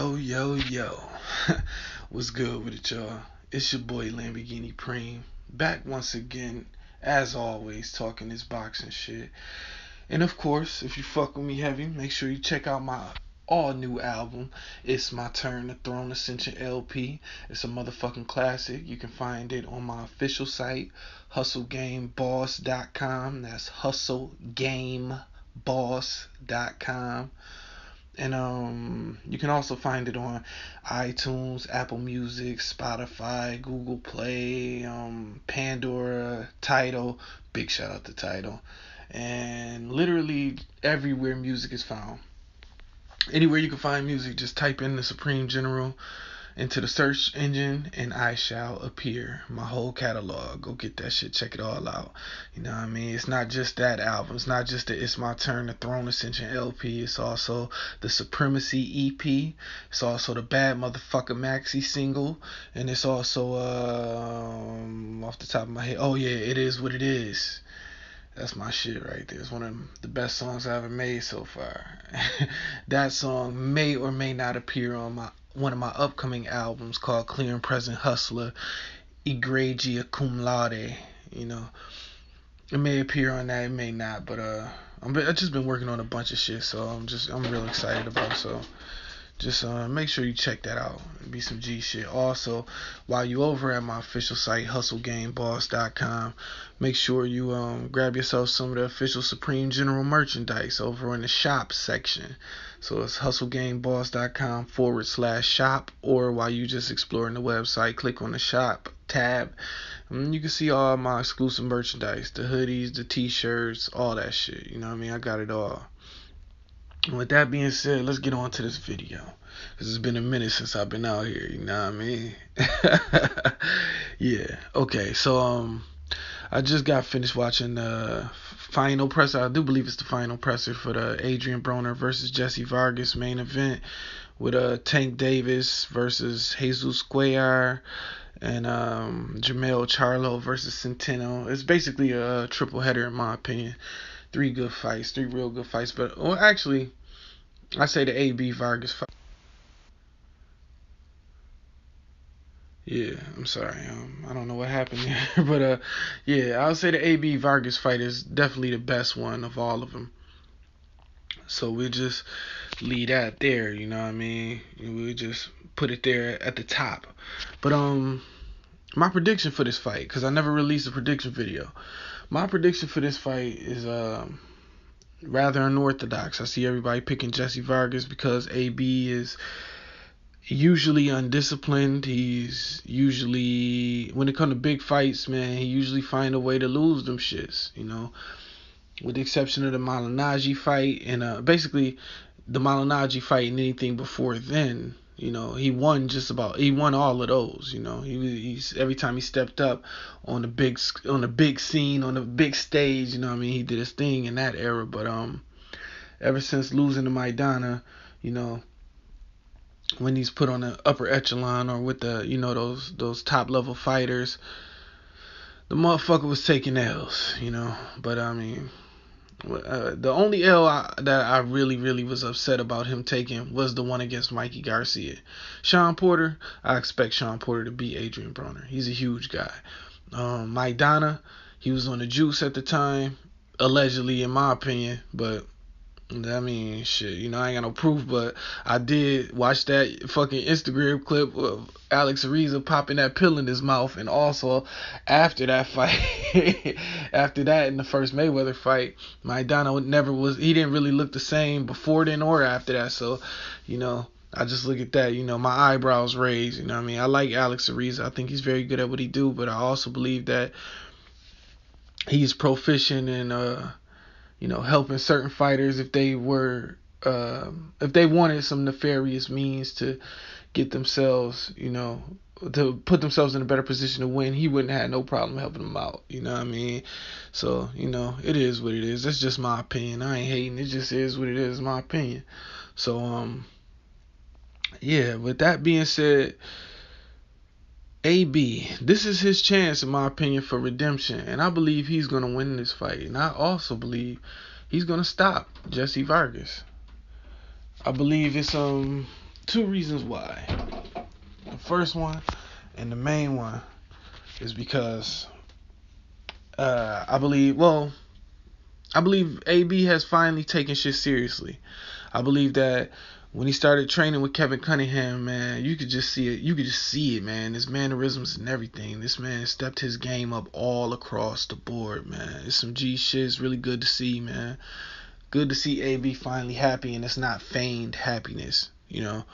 Yo. What's good with it, y'all? It's your boy Lamborghini Preem. Back once again, as always, talking this boxing shit. And of course, if you fuck with me heavy, make sure you check out my all new album. It's My Turn to Throne Ascension LP. It's a motherfucking classic. You can find it on my official site, hustlegameboss.com. That's hustlegameboss.com. And you can also find it on iTunes, Apple Music, Spotify, Google Play, Pandora, Tidal. Big shout out to Tidal. And literally everywhere music is found. Anywhere you can find music, just type in the Supreme General into the search engine and I shall appear. My whole catalog. Go get that shit. Check it all out. You know what I mean? It's not just that album. It's not just the It's My Turn to Throne Ascension LP. It's also the Supremacy EP. It's also the Bad Motherfucker Maxi single. And it's also, off the top of my head, oh yeah, It Is What It Is. That's my shit right there. It's one of the best songs I ever made so far. That song may or may not appear on one of my upcoming albums called Clear and Present Hustler, Egregia Cum Laude. You know, it may appear on that, it may not, but I've just been working on a bunch of shit, so I'm real excited about it. So just make sure you check that out. It'll be some G shit. Also, while you over at my official site, hustlegameboss.com, make sure you grab yourself some of the official Supreme General merchandise over in the shop section. So it's hustlegameboss.com/shop, or while you just exploring the website, click on the shop tab. You can see all my exclusive merchandise, the hoodies, the t-shirts, all that shit. You know what I mean? I got it all. And with that being said, let's get on to this video. Because it's been a minute since I've been out here, you know what I mean? Yeah, okay, so I just got finished watching the final presser. I do believe it's the final presser for the Adrien Broner versus Jessie Vargas main event with Tank Davis versus Jesus Cuellar and Jermell Charlo versus Centeno. It's basically a triple header in my opinion. Three real good fights. But well, actually, I say the AB Vargas fight. Yeah, I'm sorry. I don't know what happened there, but yeah, I'll say the AB Vargas fight is definitely the best one of all of them. So we'll just leave that there. You know what I mean? We'll just put it there at the top. But my prediction for this fight, because I never released a prediction video. My prediction for this fight is rather unorthodox. I see everybody picking Jessie Vargas because AB is usually undisciplined. He's usually, when it comes to big fights, man, he usually find a way to lose them shits, you know. With the exception of the Malignaggi fight and basically the Malignaggi fight and anything before then. You know, he won all of those. You know, he's every time he stepped up on the big scene, on the big stage. You know what I mean? He did his thing in that era. But ever since losing to Maidana, you know, when he's put on the upper echelon or with the, you know, those top level fighters, the motherfucker was taking L's. You know, but I mean. The only L that I really was upset about him taking was the one against Mikey Garcia. Sean Porter, I expect Sean Porter to beat Adrien Broner. He's a huge guy. Maidana, he was on the juice at the time, allegedly in my opinion, but I mean, shit, you know, I ain't got no proof, but I did watch that fucking Instagram clip of Alex Ariza popping that pill in his mouth, and also after that fight, after that in the first Mayweather fight, Maidana he didn't really look the same before then or after that, so, you know, I just look at that, you know, my eyebrows raised, you know what I mean? I like Alex Ariza. I think he's very good at what he do, but I also believe that he's proficient in, you know, helping certain fighters if they wanted some nefarious means to get themselves, you know, to put themselves in a better position to win. He wouldn't have no problem helping them out. You know what I mean? So, you know, it is what it is. That's just my opinion. I ain't hating. It just is what it is. My opinion. So, yeah. With that being said, AB, this is his chance, in my opinion, for redemption, and I believe he's going to win this fight, and I also believe he's going to stop Jessie Vargas. I believe it's Two reasons why. The first one and the main one is because I believe, AB has finally taken shit seriously. I believe that when he started training with Kevin Cunningham, man, you could just see it. You could just see it, man. His mannerisms and everything. This man stepped his game up all across the board, man. It's some G shit. It's really good to see, man. Good to see AB finally happy, and it's not feigned happiness, you know.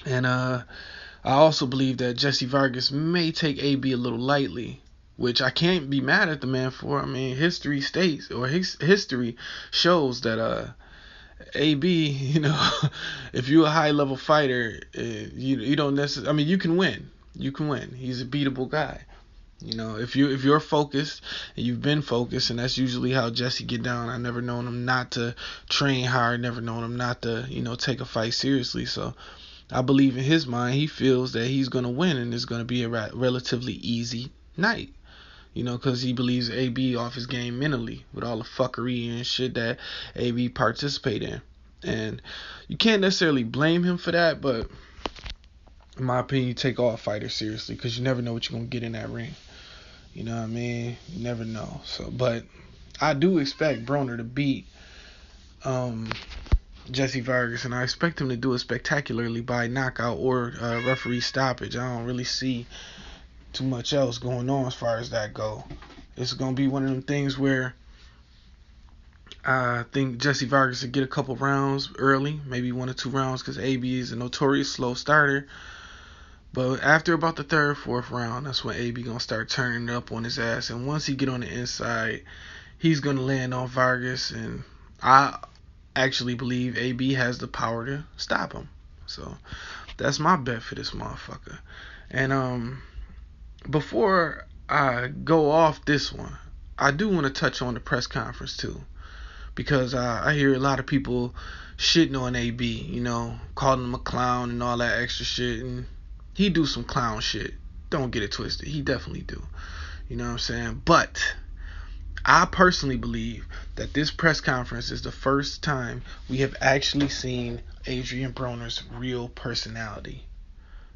And I also believe that Jessie Vargas may take AB a little lightly, which I can't be mad at the man for. I mean, history states, or history shows that AB, you know, if you're a high level fighter, you don't necessarily. I mean, you can win. You can win. He's a beatable guy. You know, if you're focused and you've been focused, and that's usually how Jesse get down. I never known him not to train hard. Never known him not to, take a fight seriously. So I believe in his mind, he feels that he's gonna win, and it's gonna be a relatively easy night. Because he believes AB off his game mentally with all the fuckery and shit that AB participate in. And you can't necessarily blame him for that, but in my opinion, you take all fighters seriously because you never know what you're going to get in that ring. You know what I mean? You never know. So, but I do expect Broner to beat Jessie Vargas, and I expect him to do it spectacularly by knockout or referee stoppage. I don't really see too much else going on as far as that go. It's gonna be one of them things where I think Jessie Vargas will get a couple rounds early, maybe 1 or 2 rounds, because AB is a notorious slow starter. But after about the 3rd, 4th round, that's when AB gonna start turning up on his ass. And once he get on the inside, he's gonna land on Vargas, and I actually believe AB has the power to stop him. So that's my bet for this motherfucker. And before I go off this one, I do want to touch on the press conference too, because I hear a lot of people shitting on AB, calling him a clown and all that extra shit, and he do some clown shit. Don't get it twisted. He definitely do. You know what I'm saying? But I personally believe that this press conference is the first time we have actually seen Adrien Broner's real personality.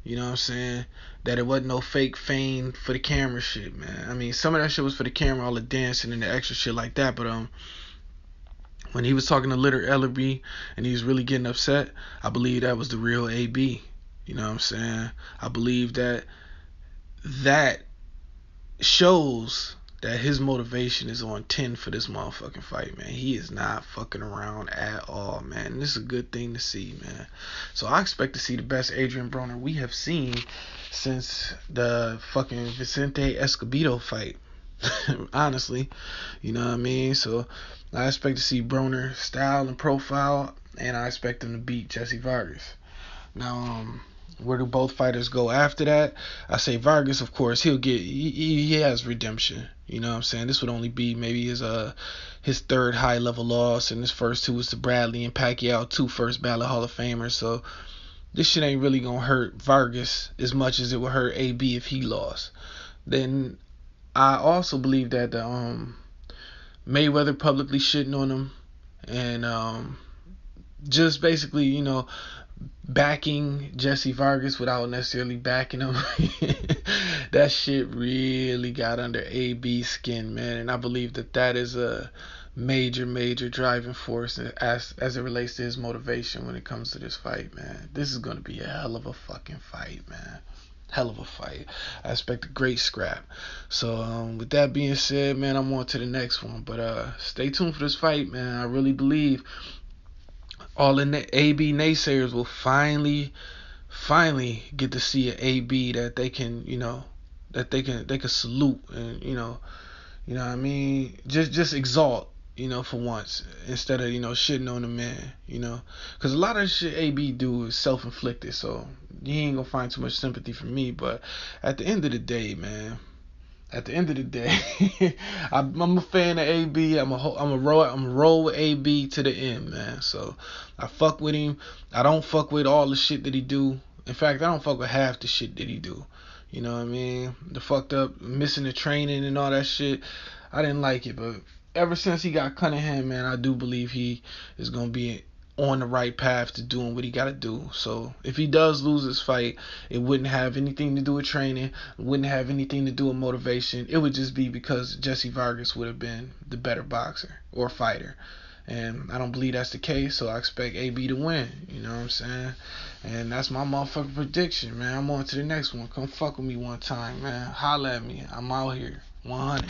You know what I'm saying? That it wasn't no fake fame for the camera shit, man. I mean, some of that shit was for the camera, all the dancing and the extra shit like that. But when he was talking to Litter Ellerby and he was really getting upset, I believe that was the real AB. You know what I'm saying? I believe that shows that his motivation is on 10 for this motherfucking fight, man. He is not fucking around at all, man. And this is a good thing to see, man. So I expect to see the best Adrien Broner we have seen since the fucking Vicente Escobedo fight. Honestly, you know what I mean? So I expect to see Broner style and profile, and I expect him to beat Jessie Vargas. Now, where do both fighters go after that? I say Vargas, of course, he has redemption. You know what I'm saying? This would only be maybe his 3rd high level loss, and his first 2 was to Bradley and Pacquiao, 2 first ballot Hall of Famers. So this shit ain't really gonna hurt Vargas as much as it would hurt AB if he lost. Then I also believe that Mayweather publicly shitting on him and just basically, backing Jessie Vargas without necessarily backing him. That shit really got under AB's skin, man. And I believe that is a major driving force as it relates to his motivation when it comes to this fight, man. This is going to be a hell of a fucking fight, man. Hell of a fight. I expect a great scrap. So with that being said, man, I'm on to the next one. But stay tuned for this fight, man. I really believe all the AB naysayers will finally get to see an AB that they can, that they can salute, and what I mean, just exalt, for once, instead of shitting on the man, because a lot of shit AB do is self-inflicted, so you ain't gonna find too much sympathy from me. But at the end of the day, man, I'm a fan of AB. I'm a roll with AB to the end, man. So I fuck with him. I don't fuck with all the shit that he do. In fact, I don't fuck with half the shit that he do. You know what I mean? The fucked up, missing the training and all that shit. I didn't like it, but ever since he got Cunningham, man, I do believe he is gonna be on the right path to doing what he got to do. So if he does lose his fight, it wouldn't have anything to do with training, wouldn't have anything to do with motivation. It would just be because Jessie Vargas would have been the better boxer or fighter. And I don't believe that's the case, so I expect AB to win. You know what I'm saying? And that's my motherfucking prediction, man. I'm on to the next one. Come fuck with me one time, man. Holla at me. I'm out here. 100.